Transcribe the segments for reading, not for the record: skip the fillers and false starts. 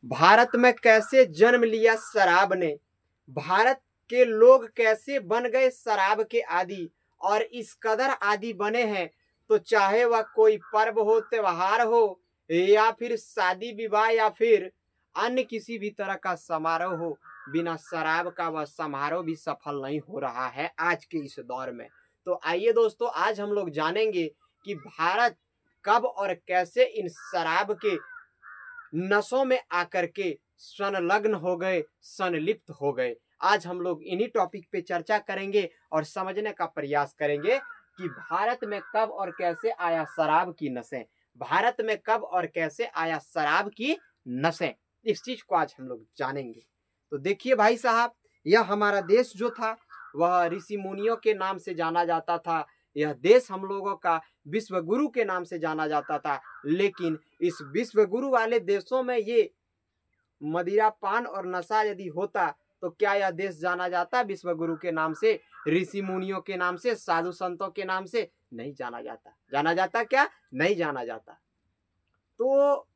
भारत में कैसे जन्म लिया शराब ने, भारत के लोग कैसे बन गए शराब के आदी, और इस कदर आदी बने हैं तो चाहे वह कोई पर्व हो, त्योहार हो, या फिर शादी विवाह, या फिर अन्य किसी भी तरह का समारोह हो, बिना शराब का वह समारोह भी सफल नहीं हो रहा है आज के इस दौर में। तो आइए दोस्तों, आज हम लोग जानेंगे कि भारत कब और कैसे इन शराब के नशों में आकर के संलग्न हो गए, संलिप्त हो गए। आज हम लोग इन्हीं टॉपिक पे चर्चा करेंगे और समझने का प्रयास करेंगे कि भारत में कब और कैसे आया शराब की नशें, भारत में कब और कैसे आया शराब की नशें, इस चीज को आज हम लोग जानेंगे। तो देखिए भाई साहब, यह हमारा देश जो था वह ऋषि मुनियों के नाम से जाना जाता था। यह देश हम लोगों का विश्व गुरु के नाम से जाना जाता था, लेकिन इस विश्व गुरु वाले देशों में ये मदिरा पान और नशा यदि होता तो क्या यह देश जाना जाता विश्व गुरु के नाम से, ऋषि मुनियों के नाम से, साधु संतों के नाम से? नहीं जाना जाता। जाना जाता क्या? नहीं जाना जाता। तो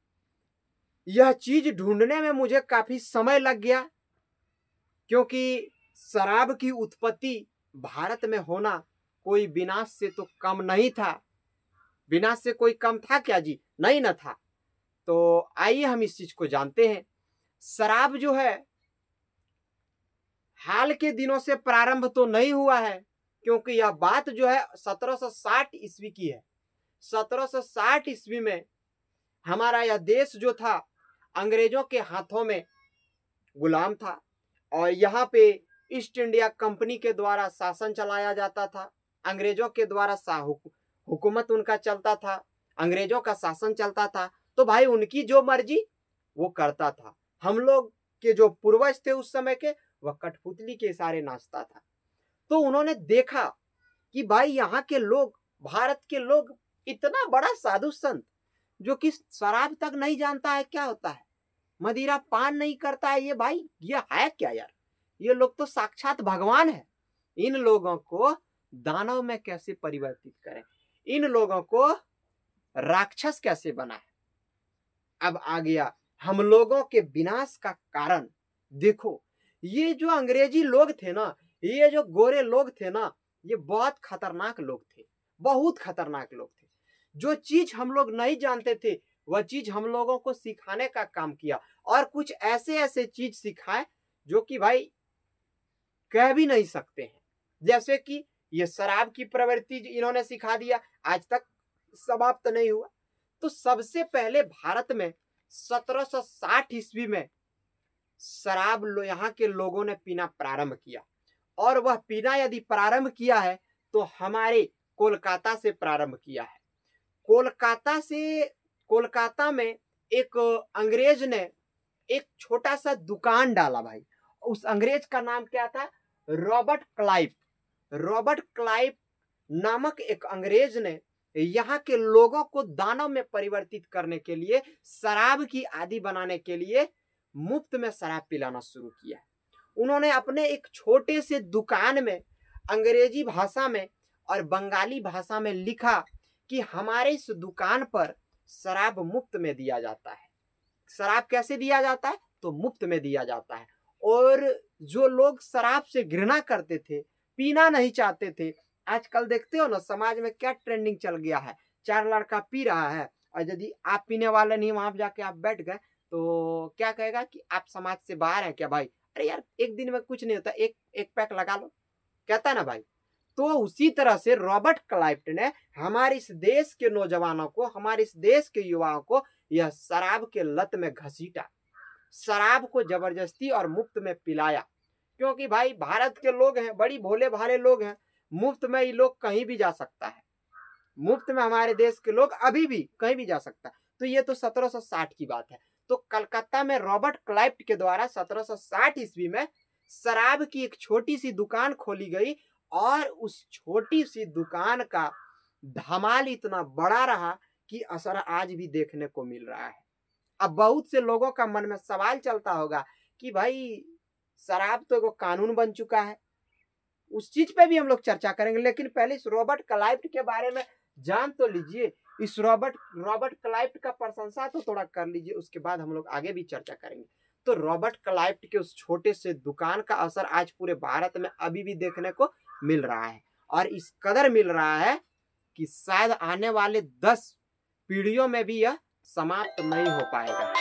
यह चीज ढूंढने में मुझे काफी समय लग गया, क्योंकि शराब की उत्पत्ति भारत में होना कोई विनाश से तो कम नहीं था। विनाश से कोई कम था क्या जी? नहीं न था। तो आइए हम इस चीज को जानते हैं। शराब जो है हाल के दिनों से प्रारंभ तो नहीं हुआ है, क्योंकि यह बात जो है 1760 ईस्वी की है। 1760 ईस्वी में हमारा यह देश जो था अंग्रेजों के हाथों में गुलाम था, और यहाँ पे ईस्ट इंडिया कंपनी के द्वारा शासन चलाया जाता था। अंग्रेजों के द्वारा हुकूमत उनका चलता था, अंग्रेजों का शासन चलता था। तो भाई उनकी जो मर्जी वो करता था। हम लोग के जो पूर्वज थे उस समय के, वह कठपुतली के इशारे नाचता था। तो उन्होंने देखा कि भाई यहाँ के लोग, भारत के लोग, इतना बड़ा साधु संत जो कि शराब तक नहीं जानता है क्या होता है, मदिरा पान नहीं करता है, ये भाई ये है क्या यार? ये लोग तो साक्षात भगवान है। इन लोगों को दानव में कैसे परिवर्तित करें, इन लोगों को राक्षस कैसे बनाए? अब आ गया हम लोगों के विनाश का कारण। देखो, ये जो अंग्रेजी लोग थे ना, ये जो गोरे लोग थे ना, ये बहुत खतरनाक लोग थे, बहुत खतरनाक लोग थे। जो चीज हम लोग नहीं जानते थे वह चीज हम लोगों को सिखाने का काम किया, और कुछ ऐसे ऐसे चीज सिखाए जो कि भाई कह भी नहीं सकते हैं। जैसे कि ये शराब की प्रवृत्ति इन्होंने सिखा दिया, आज तक समाप्त नहीं हुआ। तो सबसे पहले भारत में 1760 ईस्वी में शराब यहाँ के लोगों ने पीना प्रारंभ किया, और वह पीना यदि प्रारंभ किया है तो हमारे कोलकाता से प्रारंभ किया है। कोलकाता में एक अंग्रेज ने एक छोटा सा दुकान डाला भाई। उस अंग्रेज का नाम क्या था? Robert Clive. रॉबर्ट क्लाइव नामक एक अंग्रेज ने यहाँ के लोगों को दानव में परिवर्तित करने के लिए, शराब की आदी बनाने के लिए मुफ्त में शराब पिलाना शुरू किया। उन्होंने अपने एक छोटे से दुकान में अंग्रेजी भाषा में और बंगाली भाषा में लिखा कि हमारे इस दुकान पर शराब मुफ्त में दिया जाता है। शराब कैसे दिया जाता है? तो मुफ्त में दिया जाता है। और जो लोग शराब से घृणा करते थे, पीना नहीं चाहते थे, आजकल देखते हो ना समाज में क्या ट्रेंडिंग चल गया है, 4 लड़का पी रहा है और यदि आप पीने वाले नहीं, वहां जाके आप बैठ गए तो क्या कहेगा कि आप समाज से बाहर हैं क्या भाई? अरे यार एक दिन में कुछ नहीं होता, एक पैक लगा लो, कहता है ना भाई। तो उसी तरह से रॉबर्ट क्लाइव ने हमारे इस देश के नौजवानों को, हमारे इस देश के युवाओं को यह शराब के लत में घसीटा, शराब को जबरदस्ती और मुफ्त में पिलाया। क्योंकि भाई भारत के लोग हैं, बड़ी भोले भाले लोग हैं, मुफ्त में ये लोग कहीं भी जा सकता है, मुफ्त में हमारे देश के लोग अभी भी कहीं भी जा सकता है। तो ये तो 1760 की बात है। तो कलकत्ता में रॉबर्ट क्लाइव के द्वारा 1760 ईस्वी में शराब की एक छोटी सी दुकान खोली गई, और उस छोटी सी दुकान का धमाल इतना बड़ा रहा कि असर आज भी देखने को मिल रहा है। अब बहुत से लोगों का मन में सवाल चलता होगा कि भाई शराब तो एगो कानून बन चुका है, उस चीज पे भी हम लोग चर्चा करेंगे, लेकिन पहले इस रॉबर्ट क्लाइव के बारे में जान तो लीजिए इस रॉबर्ट रॉबर्ट क्लाइफ्ट का प्रशंसा तो थोड़ा कर लीजिए, उसके बाद हम लोग आगे भी चर्चा करेंगे। तो रॉबर्ट क्लाइफ्ट के उस छोटे से दुकान का असर आज पूरे भारत में अभी भी देखने को मिल रहा है, और इस कदर मिल रहा है कि शायद आने वाले 10 पीढ़ियों में भी यह समाप्त नहीं हो पाएगा।